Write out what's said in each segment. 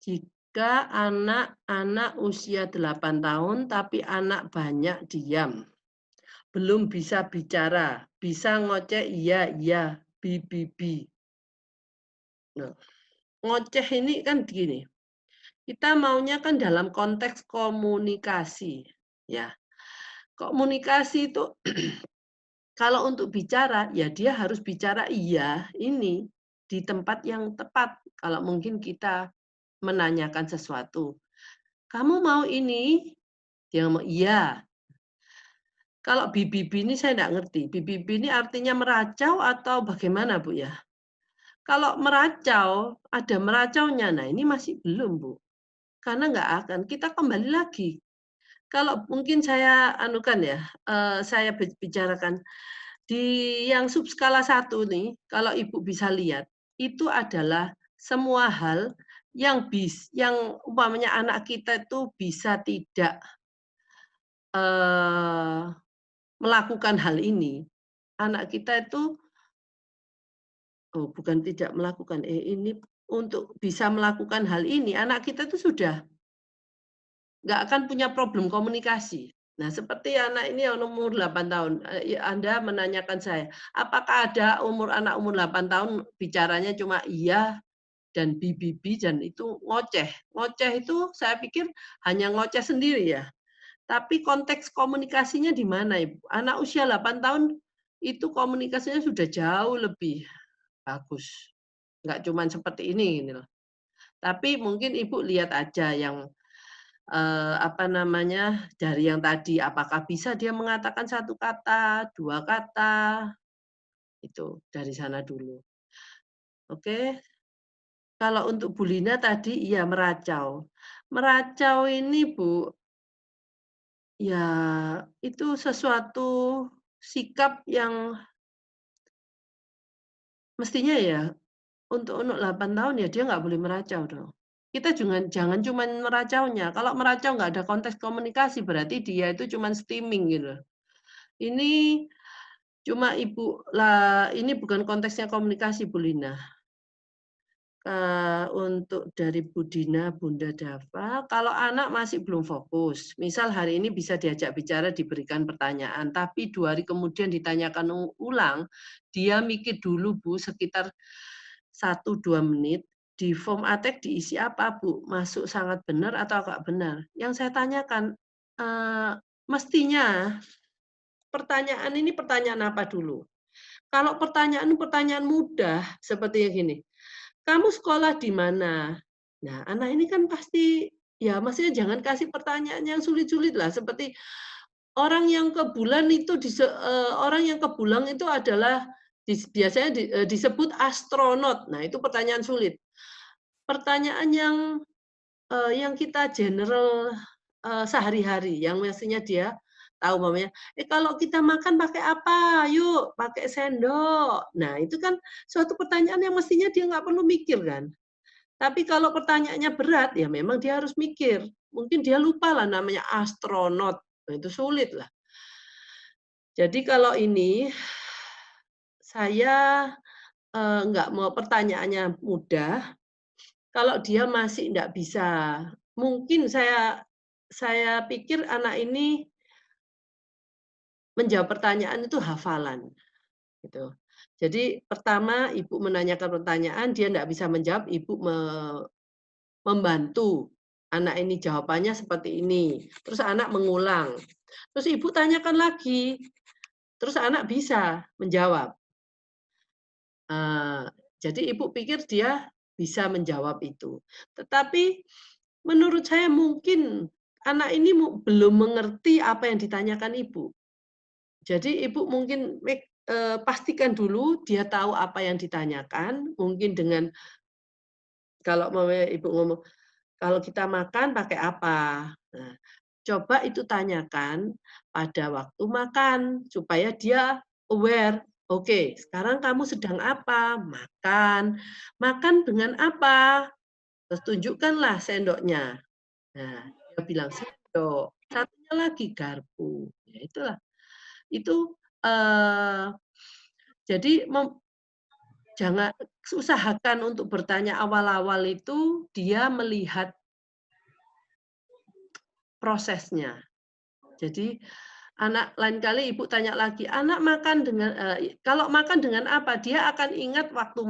Jika anak-anak usia 8 tahun, tapi anak banyak diam, belum bisa bicara, bisa ngoceh iya, iya, bi, bi, bi. Nah, ngoceh ini kan gini, kita maunya kan dalam konteks komunikasi, ya. Komunikasi itu kalau untuk bicara, ya dia harus bicara iya, ini, di tempat yang tepat. Kalau mungkin kita menanyakan sesuatu, "Kamu mau ini?" Dia ngomong, "Iya." Kalau "bi-bi-bi" ini saya nggak ngerti, "bi-bi-bi" ini artinya meracau atau bagaimana, Bu, ya? Kalau meracau, ada meracaunya, nah ini masih belum, Bu. Karena nggak akan, kita kembali lagi. Kalau mungkin saya anukan ya, saya bicarakan, di yang subskala 1 nih, kalau Ibu bisa lihat, itu adalah semua hal yang umpamanya anak kita itu bisa tidak, eee, melakukan hal ini, anak kita itu bukan tidak melakukan, ini untuk bisa melakukan hal ini, anak kita itu sudah nggak akan punya problem komunikasi. Nah, seperti anak ini yang umur 8 tahun, Anda menanyakan saya, apakah ada anak umur 8 tahun bicaranya cuma iya dan bi, bi, bi, dan itu ngoceh. Ngoceh itu saya pikir hanya ngoceh sendiri ya, tapi konteks komunikasinya di mana, Ibu? Anak usia 8 tahun itu komunikasinya sudah jauh lebih bagus. Nggak cuman seperti ini, gitu loh. Tapi mungkin Ibu lihat aja yang, apa namanya, dari yang tadi, apakah bisa dia mengatakan satu kata, 2 kata, itu dari sana dulu. Oke, kalau untuk Bu Lina tadi iya meracau. Meracau ini Bu, ya itu sesuatu sikap yang mestinya ya untuk 8 tahun ya dia nggak boleh meracau dong. Kita jangan cuman meracaunya, kalau meracau nggak ada konteks komunikasi berarti dia itu cuman steaming gitu. Ini cuma Ibu lah ini bukan konteksnya komunikasi Bu Lina. Untuk dari Bu Dina, Bunda Dava, kalau anak masih belum fokus, misal hari ini bisa diajak bicara, diberikan pertanyaan, tapi 2 hari kemudian ditanyakan ulang, dia mikir dulu Bu, sekitar 1, 2 menit, di form ATEK diisi apa Bu? Masuk sangat benar atau agak benar? Yang saya tanyakan, mestinya pertanyaan ini pertanyaan apa dulu? Kalau pertanyaan mudah seperti yang gini, "Kamu sekolah di mana?" Nah, anak ini kan pasti ya maksudnya jangan kasih pertanyaan yang sulit-sulit lah, seperti orang yang ke bulan itu orang yang ke bulan itu adalah biasanya disebut astronot. Nah, itu pertanyaan sulit. Pertanyaan yang kita general, sehari-hari, yang mestinya dia tahu umpamanya, kalau kita makan pakai apa? Yuk, pakai sendok." Nah, itu kan suatu pertanyaan yang mestinya dia nggak perlu mikir kan. Tapi kalau pertanyaannya berat, ya memang dia harus mikir. Mungkin dia lupa lah namanya astronot, nah itu sulit lah. Jadi kalau ini, saya, nggak mau pertanyaannya mudah, kalau dia masih nggak bisa, mungkin saya pikir anak ini menjawab pertanyaan itu hafalan, gitu. Jadi pertama Ibu menanyakan pertanyaan, dia nggak bisa menjawab, Ibu membantu. Anak ini jawabannya seperti ini, terus anak mengulang. Terus Ibu tanyakan lagi, terus anak bisa menjawab. Eee, jadi Ibu pikir dia bisa menjawab itu. Tetapi menurut saya mungkin anak ini belum mengerti apa yang ditanyakan Ibu. Jadi Ibu mungkin pastikan dulu dia tahu apa yang ditanyakan, mungkin dengan kalau umpamanya Ibu ngomong, "Kalau kita makan pakai apa?" Nah, coba itu tanyakan pada waktu makan, supaya dia aware, "Oke, sekarang kamu sedang apa? Makan. Makan dengan apa?" Terus tunjukkanlah sendoknya. Nah, dia bilang, "Sendok." Satunya lagi garpu. Ya itulah. Itu, jadi jangan usahakan untuk bertanya awal-awal itu dia melihat prosesnya. Jadi anak lain kali ibu tanya lagi, "Anak makan dengan kalau makan dengan apa?" Dia akan ingat waktu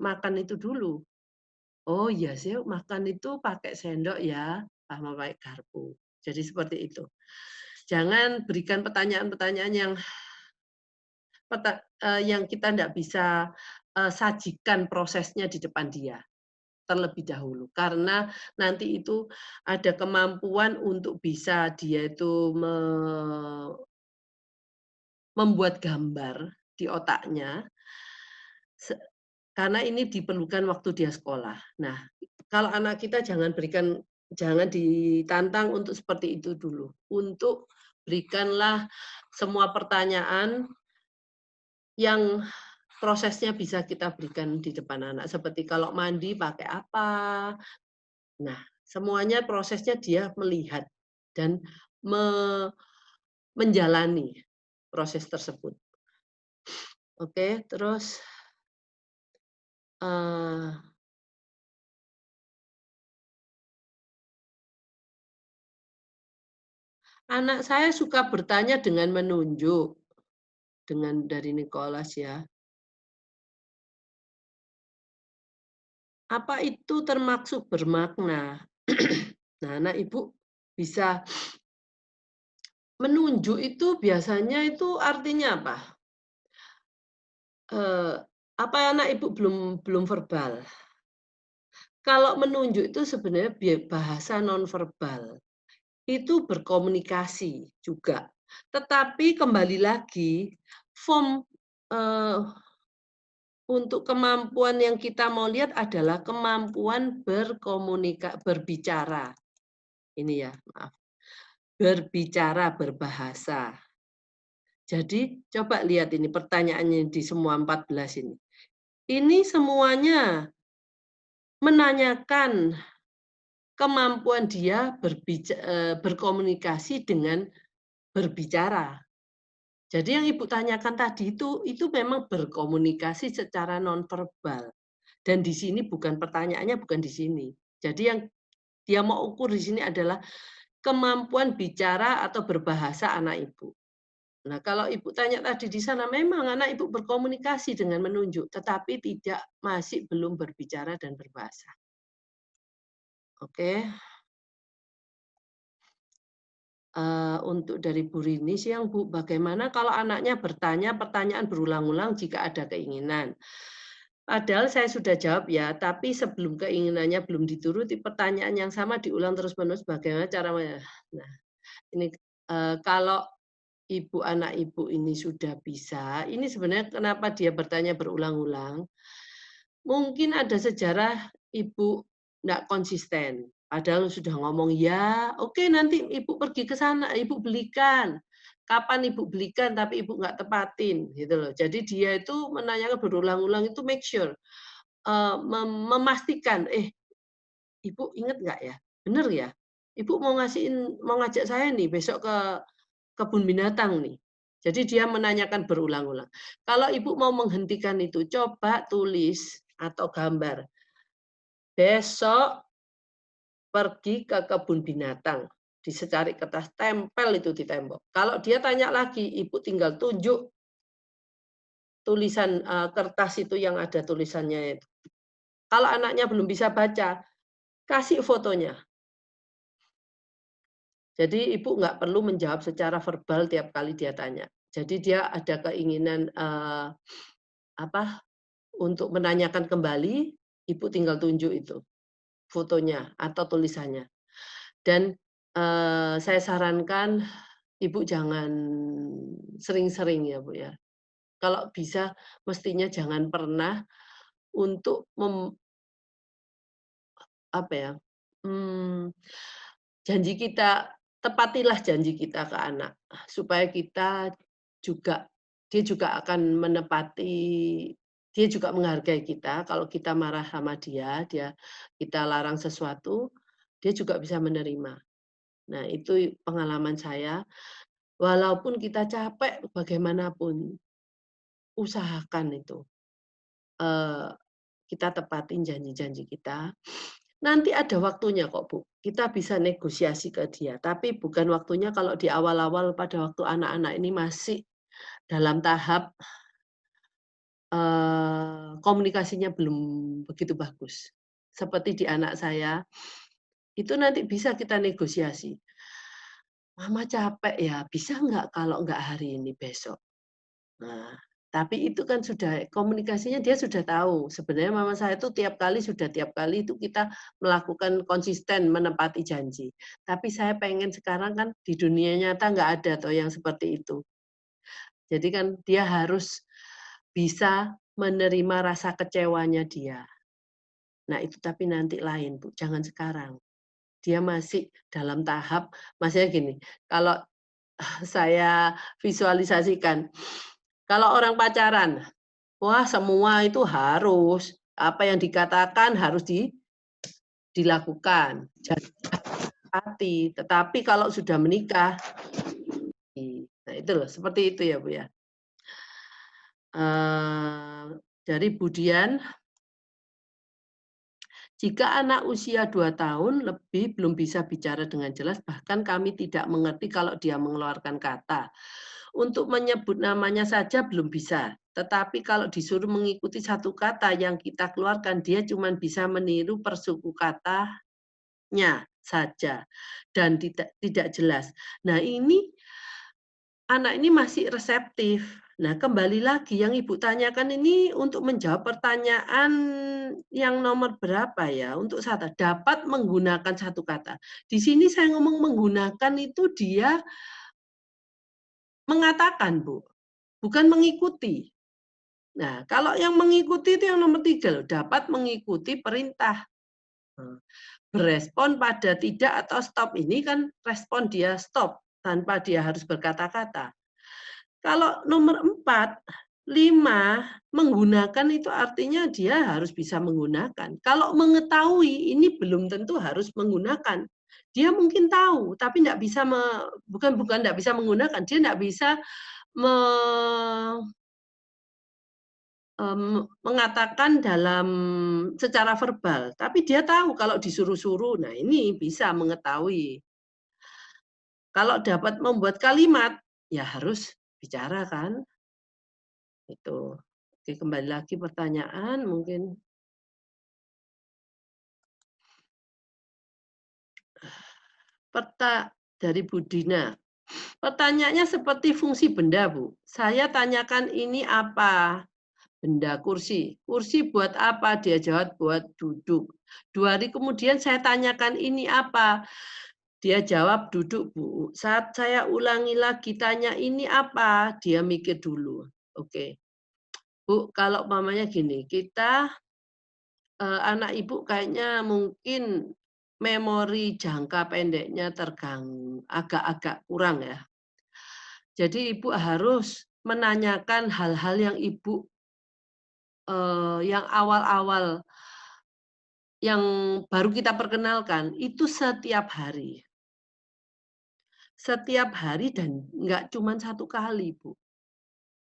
makan itu dulu. "Oh iya sih makan itu pakai sendok ya, sama pakai garpu." Jadi seperti itu. Jangan berikan pertanyaan-pertanyaan yang kita ndak bisa, sajikan prosesnya di depan dia, terlebih dahulu. Karena nanti itu ada kemampuan untuk bisa dia itu membuat gambar di otaknya, se karena ini diperlukan waktu dia sekolah. Nah, kalau anak kita jangan ditantang untuk seperti itu dulu. Untuk berikanlah semua pertanyaan yang prosesnya bisa kita berikan di depan anak, seperti kalau mandi pakai apa. Nah, semuanya prosesnya dia melihat dan me menjalani proses tersebut. Oke, terus, eee, anak saya suka bertanya dengan menunjuk, dengan dari Nicholas ya. Apa itu termaksud bermakna? Nah, anak Ibu bisa menunjuk itu biasanya itu artinya apa? Eee, apa anak Ibu belum belum verbal? Kalau menunjuk itu sebenarnya bahasa nonverbal, itu berkomunikasi juga. Tetapi kembali lagi, form, eee, untuk kemampuan yang kita mau lihat adalah kemampuan berbicara. Ini ya, maaf. Berbicara, berbahasa. Jadi coba lihat ini pertanyaannya di semua 14 ini. Ini semuanya menanyakan kemampuan dia berkomunikasi dengan berbicara. Jadi yang Ibu tanyakan tadi itu memang berkomunikasi secara nonverbal. Dan di sini bukan pertanyaannya bukan di sini. Jadi yang dia mau ukur di sini adalah kemampuan bicara atau berbahasa anak Ibu. Nah, kalau Ibu tanya tadi di sana memang anak Ibu berkomunikasi dengan menunjuk, tetapi masih belum berbicara dan berbahasa. Oke. Untuk dari Bu Rini siang Bu, bagaimana kalau anaknya bertanya pertanyaan berulang-ulang jika ada keinginan? Padahal saya sudah jawab ya, tapi sebelum keinginannya belum dituruti, pertanyaan yang sama diulang terus-menerus, bagaimana cara nah, ini, kalau anak ibu ini sudah bisa, ini sebenarnya kenapa dia bertanya berulang-ulang, mungkin ada sejarah ibu nggak konsisten. Padahal sudah ngomong, "Ya, oke nanti ibu pergi ke sana, ibu belikan. Kapan ibu belikan tapi ibu nggak tepatin," gitu loh. Jadi dia itu menanyakan berulang-ulang itu make sure, memastikan, "Ibu inget nggak ya? Bener ya? Ibu mau ngajak saya nih besok ke kebun binatang nih." Jadi dia menanyakan berulang-ulang. Kalau ibu mau menghentikan itu, coba tulis atau gambar, "Besok pergi ke kebun binatang." Secari kertas, tempel itu di tembok. Kalau dia tanya lagi, ibu tinggal tunjuk tulisan, kertas itu yang ada tulisannya itu. Kalau anaknya belum bisa baca, kasih fotonya. Jadi ibu nggak perlu menjawab secara verbal tiap kali dia tanya. Jadi dia ada keinginan, apa, untuk menanyakan kembali, ibu tinggal tunjuk itu, fotonya atau tulisannya. Dan, saya sarankan ibu jangan sering-sering ya, Bu, ya. Kalau bisa mestinya jangan pernah untuk apa ya, mmm, janji kita tepatilah janji kita ke anak, supaya kita juga dia juga akan menepati dia juga menghargai kita, kalau kita marah sama kita larang sesuatu, dia juga bisa menerima. Nah, itu pengalaman saya, walaupun kita capek bagaimanapun, usahakan itu. eee, kita tepatin janji-janji kita. Nanti ada waktunya kok, Bu. Kita bisa negosiasi ke dia, tapi bukan waktunya kalau di awal-awal pada waktu anak-anak ini masih dalam tahap, komunikasinya belum begitu bagus. Seperti di anak saya, itu nanti bisa kita negosiasi. "Mama capek ya, bisa nggak kalau nggak hari ini, besok?" Nah, tapi itu kan sudah komunikasinya dia sudah tahu. Sebenarnya mama saya itu tiap kali itu kita melakukan konsisten menepati janji. Tapi saya pengen sekarang kan di dunia nyata nggak ada toh yang seperti itu. Jadi kan dia harus bisa menerima rasa kecewanya dia. Nah itu tapi nanti lain Bu, jangan sekarang. Dia masih dalam tahap maksudnya gini, kalau saya visualisasikan, kalau orang pacaran, wah semua itu harus, apa yang dikatakan harus dilakukan, jangan hati. Tetapi kalau sudah menikah, nah itu loh, seperti itu ya Bu ya. Dari Budian, jika anak usia 2 tahun lebih belum bisa bicara dengan jelas, bahkan kami tidak mengerti kalau dia mengeluarkan kata. Untuk menyebut namanya saja belum bisa. Tetapi kalau disuruh mengikuti satu kata yang kita keluarkan, dia cuma bisa meniru persuku katanya saja dan tidak jelas. Nah, ini anak ini masih reseptif. Nah, kembali lagi yang Ibu tanyakan ini untuk menjawab pertanyaan yang nomor berapa ya? Untuk satu, dapat menggunakan satu kata. Di sini saya ngomong menggunakan itu dia mengatakan, Bu, bukan mengikuti. Nah, kalau yang mengikuti itu yang nomor 3 loh, dapat mengikuti perintah. Berespon pada tidak atau stop, ini kan respon dia stop, tanpa dia harus berkata-kata. Kalau nomor 4, 5, menggunakan itu artinya dia harus bisa menggunakan. Kalau mengetahui, ini belum tentu harus menggunakan. Dia mungkin tahu, tapi enggak bisa bukan enggak bisa menggunakan, dia enggak bisa me mengatakan dalam secara verbal, tapi dia tahu kalau disuruh-suruh, nah ini bisa mengetahui. Kalau dapat membuat kalimat, ya harus bicara kan, itu. Oke, kembali lagi pertanyaan mungkin. Dari Budina. Pertanyaannya seperti fungsi benda, Bu. Saya tanyakan ini apa? Benda kursi. Kursi buat apa? Dia jawab buat duduk. 2 hari kemudian saya tanyakan ini apa? Dia jawab duduk, Bu. Saat saya ulangi lagi tanya ini apa? Dia mikir dulu. Oke. Bu, kalau mamanya gini, kita anak Ibu kayaknya mungkin memori jangka pendeknya agak-agak kurang ya. Jadi Ibu harus menanyakan hal-hal yang Ibu, yang awal-awal, yang baru kita perkenalkan, itu setiap hari. Setiap hari dan nggak cuma 1 kali, Bu.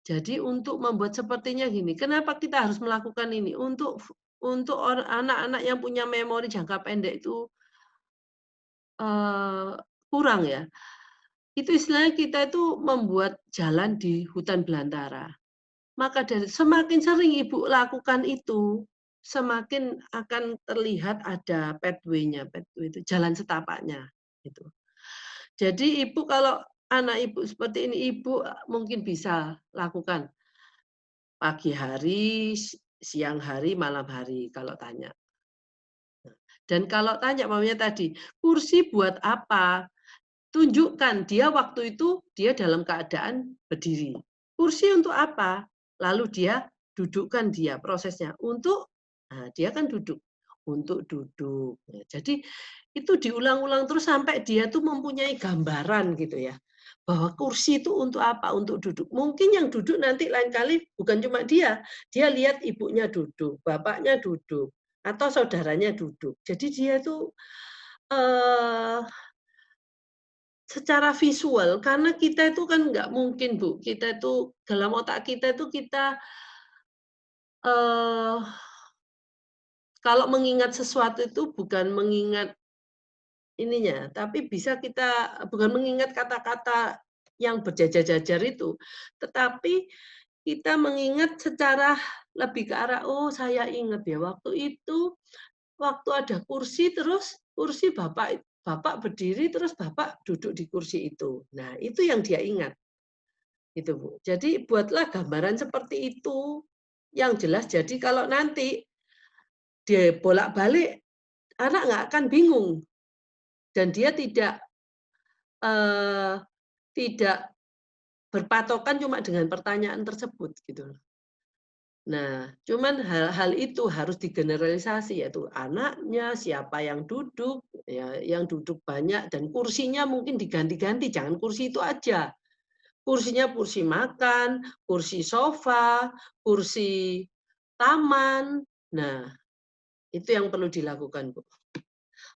Jadi untuk membuat sepertinya gini, kenapa kita harus melakukan ini? Untuk anak-anak yang punya memori jangka pendek itu, eee, kurang ya. Itu istilahnya kita itu membuat jalan di hutan belantara. Maka dari semakin sering Ibu lakukan itu, semakin akan terlihat ada pathway-nya, pathway itu jalan setapaknya, gitu. Jadi Ibu kalau anak Ibu seperti ini, Ibu mungkin bisa lakukan pagi hari, siang hari, malam hari kalau tanya. Dan kalau tanya mamanya tadi, "Kursi buat apa?" Tunjukkan dia waktu itu dia dalam keadaan berdiri. Kursi untuk apa? Lalu dia dudukkan dia prosesnya untuk dia kan duduk, untuk duduk. Nah, jadi itu diulang-ulang terus sampai dia tuh mempunyai gambaran gitu ya, bahwa kursi itu untuk apa? Untuk duduk. Mungkin yang duduk nanti lain kali bukan cuma dia lihat ibunya duduk, bapaknya duduk, atau saudaranya duduk. Jadi dia tuh, eee secara visual, karena kita itu kan nggak mungkin, Bu, kita itu dalam otak kita itu kita eee, kalau mengingat sesuatu itu bukan mengingat ininya, tapi bisa kita bukan mengingat kata-kata yang berjajar-jajar itu, tetapi kita mengingat secara lebih ke arah, "Oh, saya ingat ya waktu itu, waktu ada kursi, terus kursi Bapak berdiri, terus Bapak duduk di kursi itu." Nah, itu yang dia ingat, gitu, Bu. Jadi buatlah gambaran seperti itu, yang jelas jadi kalau nanti dia bolak-balik, anak nggak akan bingung dan dia eee, tidak berpatokan cuma dengan pertanyaan tersebut, gitu loh. Nah, cuman hal-hal itu harus digeneralisasi, yaitu anaknya, siapa yang duduk, ya yang duduk banyak dan kursinya mungkin diganti-ganti, jangan kursi itu aja. Kursinya kursi makan, kursi sofa, kursi taman. Nah, itu yang perlu dilakukan, Bu.